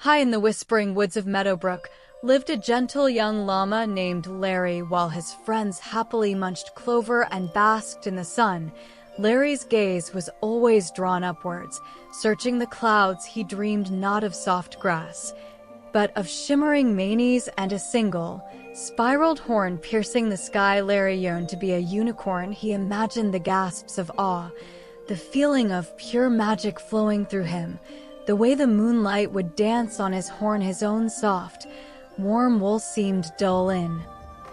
High in the whispering woods of Meadowbrook lived a gentle young llama named Larry. While his friends happily munched clover and basked in the sun, Larry's gaze was always drawn upwards. Searching the clouds, he dreamed not of soft grass, but of shimmering manes and a single, spiraled horn piercing the sky. Larry yearned to be a unicorn. He imagined the gasps of awe, the feeling of pure magic flowing through him, the way the moonlight would dance on his horn. His own soft, warm wool seemed dull in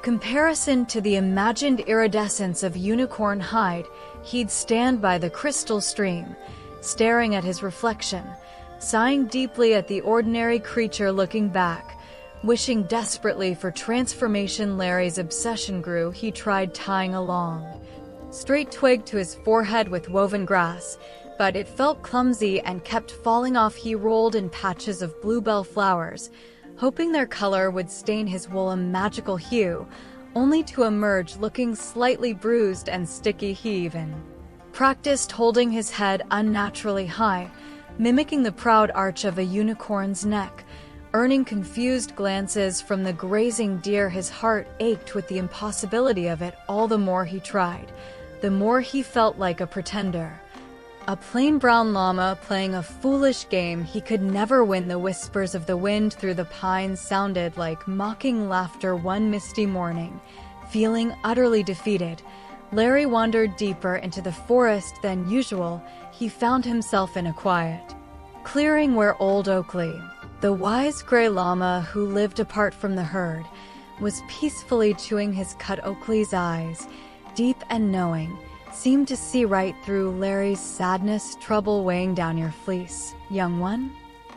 comparison to the imagined iridescence of unicorn hide. He'd stand by the crystal stream, staring at his reflection, sighing deeply at the ordinary creature looking back, wishing desperately for transformation. Larry's obsession grew. He tried tying a long, straight twig to his forehead with woven grass, but it felt clumsy and kept falling off. He rolled in patches of bluebell flowers, hoping their color would stain his wool a magical hue, only to emerge looking slightly bruised and sticky. He even practiced holding his head unnaturally high, mimicking the proud arch of a unicorn's neck, earning confused glances from the grazing deer. His heart ached with the impossibility of it. All the more he tried, the more he felt like a pretender, a plain brown llama playing a foolish game he could never win. The whispers of the wind through the pines sounded like mocking laughter. One misty morning, feeling utterly defeated, Larry wandered deeper into the forest than usual. He found himself in a quiet clearing where old Oakley, the wise gray llama who lived apart from the herd, was peacefully chewing his cud. Oakley's eyes, deep and knowing, seemed to see right through Larry's sadness. Trouble weighing down your fleece, young one?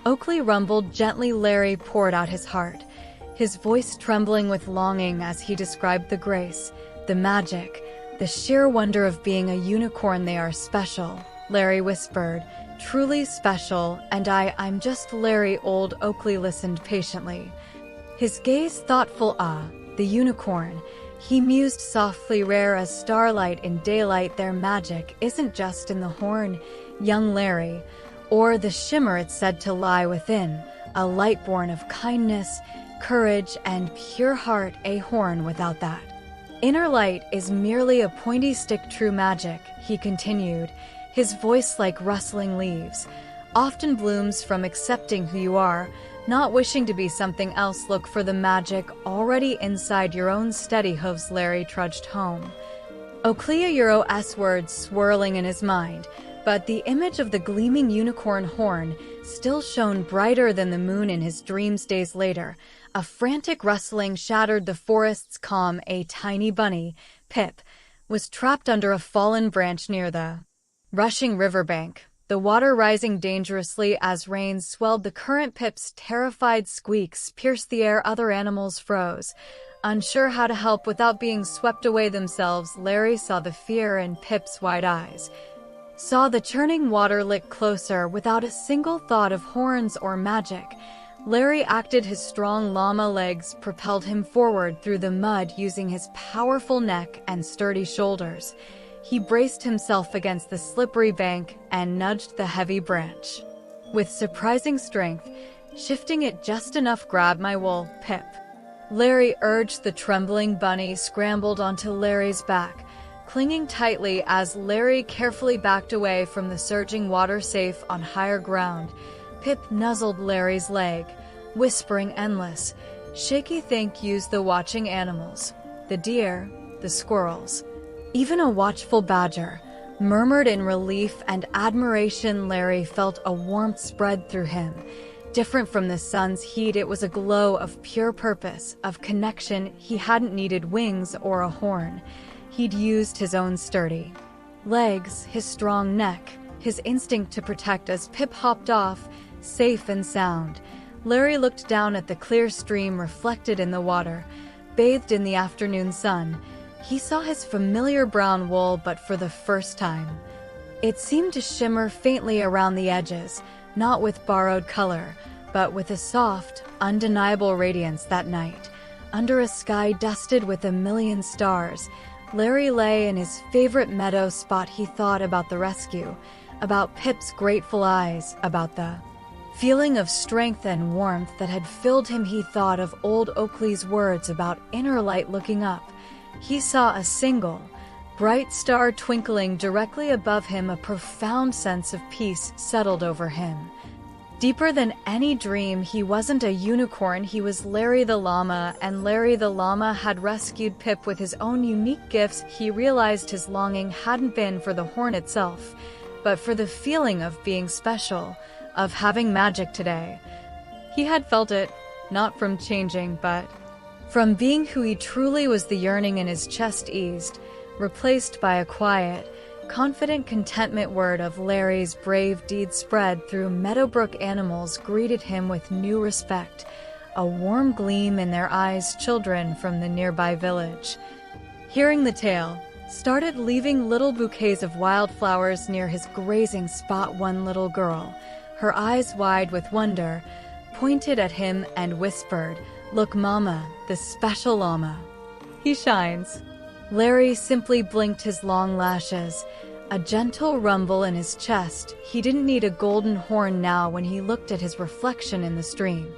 Oakley rumbled gently. Larry poured out his heart, his voice trembling with longing as he described the grace, the magic, the sheer wonder of being a unicorn. They are special, Larry whispered, truly special. And I'm just Larry. Old Oakley listened patiently, his gaze thoughtful. The unicorn, he mused softly, rare as starlight in daylight. Their magic isn't just in the horn, young Larry, or the shimmer. It's said to lie within, a light born of kindness, courage, and pure heart. A horn without that inner light is merely a pointy stick. True magic, he continued, his voice like rustling leaves, often blooms from accepting who you are, not wishing to be something else. Look for the magic already inside your own. Steady hooves. Larry trudged home, Oakley's words swirling in his mind, but the image of the gleaming unicorn horn still shone brighter than the moon in his dreams. Days later, a frantic rustling shattered the forest's calm. A tiny bunny, Pip, was trapped under a fallen branch near the rushing riverbank, the water rising dangerously as rain swelled the current. Pip's terrified squeaks pierced the air. Other animals froze, unsure how to help without being swept away themselves. Larry saw the fear in Pip's wide eyes, saw the churning water lick closer without a single thought of horns or magic. Larry acted. His strong llama legs propelled him forward through the mud using his powerful neck and sturdy shoulders. He braced himself against the slippery bank and nudged the heavy branch with surprising strength, shifting it just enough. Grab my wool, Pip, Larry urged. The trembling bunny scrambled onto Larry's back, clinging tightly as Larry carefully backed away from the surging water. Safe on higher ground, Pip nuzzled Larry's leg, whispering endless, shaky thank yous. The watching animals, the deer, the squirrels, even a watchful badger, murmured in relief and admiration. Larry felt a warmth spread through him, different from the sun's heat. It was a glow of pure purpose, of connection. He hadn't needed wings or a horn. He'd used his own sturdy legs, his strong neck, his instinct to protect. As Pip hopped off, safe and sound, Larry looked down at the clear stream reflected in the water. Bathed in the afternoon sun, he saw his familiar brown wool, but for the first time, it seemed to shimmer faintly around the edges, not with borrowed color, but with a soft, undeniable radiance. That night, under a sky dusted with a million stars, Larry lay in his favorite meadow spot. He thought about the rescue, about Pip's grateful eyes, about the Feeling of strength and warmth that had filled him, he thought of old Oakley's words about inner light looking up. He saw a single, bright star twinkling directly above him. A profound sense of peace settled over him. Deeper than any dream, he wasn't a unicorn, he was Larry the Llama, and Larry the Llama had rescued Pip with his own unique gifts. He realized his longing hadn't been for the horn itself, but for the feeling of being special, of having magic today. He had felt it, not from changing, but from being who he truly was. The yearning in his chest eased, replaced by a quiet, confident contentment. Word of Larry's brave deed spread through Meadowbrook. Animals greeted him with new respect, a warm gleam in their eyes. Children from the nearby village, hearing the tale, started leaving little bouquets of wildflowers near his grazing spot. One little girl, her eyes wide with wonder, pointed at him and whispered, "Look, Mama, the special llama. He shines." Larry simply blinked his long lashes, a gentle rumble in his chest. He didn't need a golden horn now. When he looked at his reflection in the stream,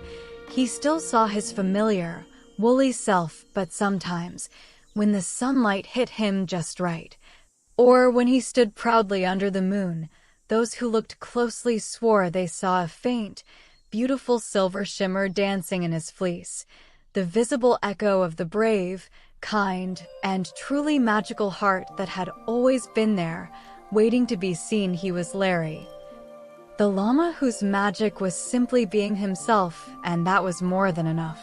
he still saw his familiar, woolly self, but sometimes, when the sunlight hit him just right, or when he stood proudly under the moon, those who looked closely swore they saw a faint, beautiful silver shimmer dancing in his fleece, the visible echo of the brave, kind, and truly magical heart that had always been there, waiting to be seen. He was Larry, the llama whose magic was simply being himself, and that was more than enough.